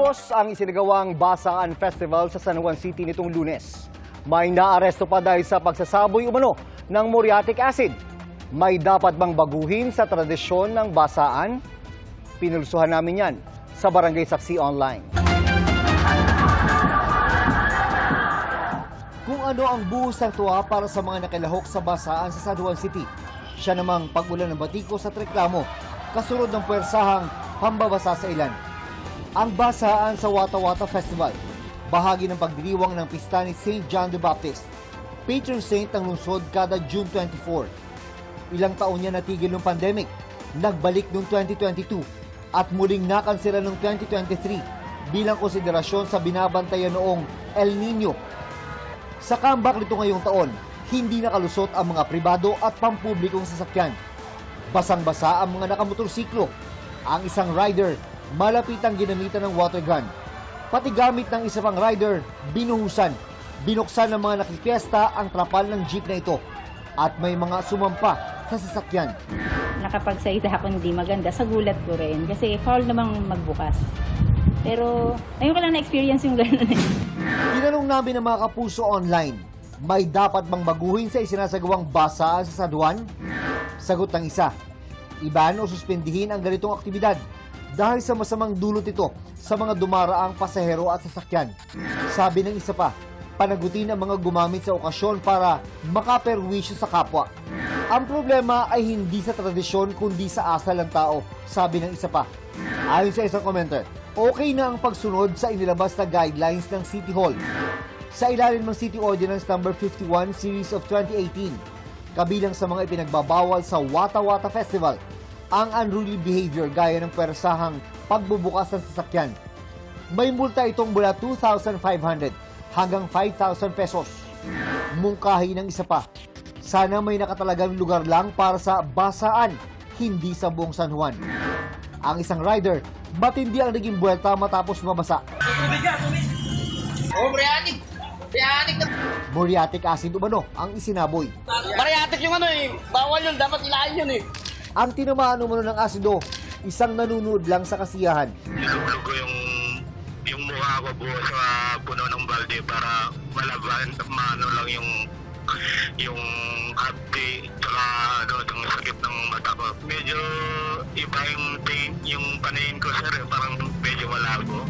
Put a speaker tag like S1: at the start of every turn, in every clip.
S1: Matapos ang isinagawang Basaan Festival sa San Juan City nitong Lunes, may naaresto pa dahil sa pagsasaboy umano ng muriatic acid. May dapat bang baguhin sa tradisyon ng basaan? Pinulsuhan namin yan sa Barangay Saksi Online. Kung ano ang buhos ng tuwa para sa mga nakilahok sa basaan sa San Juan City, siya namang pag-ulan ng batikos at reklamo kasunod ng puwersahang pambabasa sa ilan. Ang basaan sa Wata Wata Festival, bahagi ng pagdiriwang ng pista ni St. John the Baptist, patron saint ng lungsod kada June 24. Ilang taon niya natigil ng pandemic, nagbalik noong 2022 at muling nakansela noong 2023 bilang konsiderasyon sa binabantayan noong El Nino. Sa comeback nito ngayong taon, hindi nakalusot ang mga pribado at pampublikong sasakyan. Basang-basa ang mga nakamotorsiklo. Ang isang rider, malapitang ginamitan ng water gun. Pati gamit ng isa pang rider, binuhusan. Binuksan ng mga nakipiesta ang trapal ng jeep na ito. At may mga sumampa sa sasakyan.
S2: Nakapagsalita ako hindi maganda, sa gulat ko rin. Kasi foul namang magbukas. Pero ayun ko lang na-experience yung gano'n eh.
S1: Tinanong namin ng mga kapuso online, may dapat bang baguhin sa isinasagawang basaan sa San Juan? Sagot ng isa, iban o suspendihin ang ganitong aktibidad dahil sa masamang dulot ito sa mga dumaraang pasahero at sasakyan. Sabi ng isa pa, panagutin ang mga gumamit sa okasyon para makaperwisyo sa kapwa. Ang problema ay hindi sa tradisyon kundi sa asal ng tao, sabi ng isa pa. Ayon sa isang commenter, okay na ang pagsunod sa inilabas na guidelines ng City Hall. Sa ilalim ng City Ordinance No. 51 Series of 2018, kabilang sa mga ipinagbabawal sa Wata Wata Festival, ang unruly behavior gaya ng pwersahang pagbubukas ng sasakyan. May multa itong mula 2,500 hanggang 5,000 pesos. Mungkahi ng isa pa, sana may nakatalagang lugar lang para sa basaan, hindi sa buong San Juan. Ang isang rider, matindi ang naging buwelta matapos mabasa. Muriatic acid umano ang isinaboy.
S3: Muriatic yung ano eh, bawal yun, dapat ilahin yun eh.
S1: Ang tinamaan umano ng asido, isang nanunood lang sa kasiyahan.
S4: Nilulog ko yung mukha ko buo sa puno ng balde para malaban, maano lang yung hapdi, tsaka ano, yung sakit ng mata ko. Medyo iba yung paningin ko, sir, parang medyo malabo.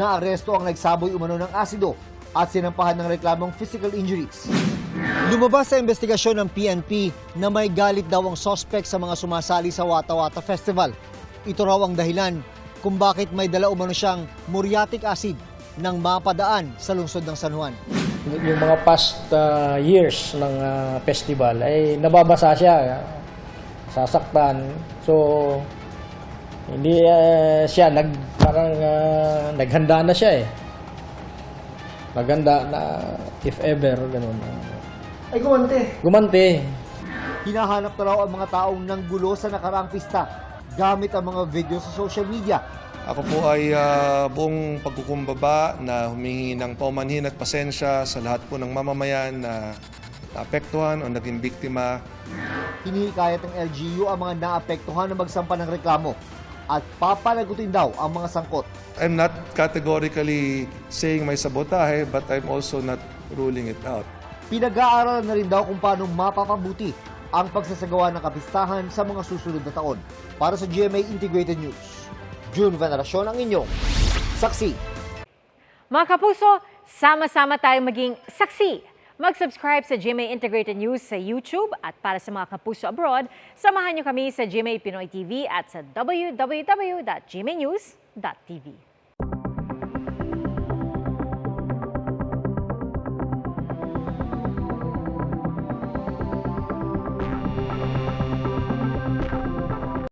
S1: Naaresto ang nagsaboy umano ng asido at sinampahan ng reklamong physical injuries. Lumabas sa investigasyon ng PNP na may galit daw ang suspect sa mga sumasali sa Wata Wata Festival. Ito raw ang dahilan kung bakit may dala umano siyang muriatic acid nang mapadaan sa lungsod ng San Juan.
S5: Yung mga past years ng festival ay nababasa siya, sasaktan. So hindi siya parang naghanda na siya eh. Maganda na if ever ganun.
S1: Ay gumante.
S5: Gumante.
S1: Hinahanap na raw ang mga taong nanggulo sa nakaraang pista gamit ang mga video sa social media.
S6: Ako po ay buong pagkukumbaba na humingi ng paumanhin at pasensya sa lahat po ng mamamayan na naapektuhan o naging biktima.
S1: Hinihikayat ng LGU ang mga naapektuhan na magsampa ng reklamo at papanagutin daw ang mga sangkot.
S6: I'm not categorically saying may sabotahe but I'm also not ruling it out.
S1: Pinag-aaralan na rin daw kung paano mapapabuti ang pagsasagawa ng kapistahan sa mga susunod na taon. Para sa GMA Integrated News, June Veneracion ang inyong saksi.
S7: Mga kapuso, sama-sama tayong maging saksi. Mag-subscribe sa GMA Integrated News sa YouTube at para sa mga kapuso abroad, samahan niyo kami sa GMA Pinoy TV at sa www.gmanews.tv.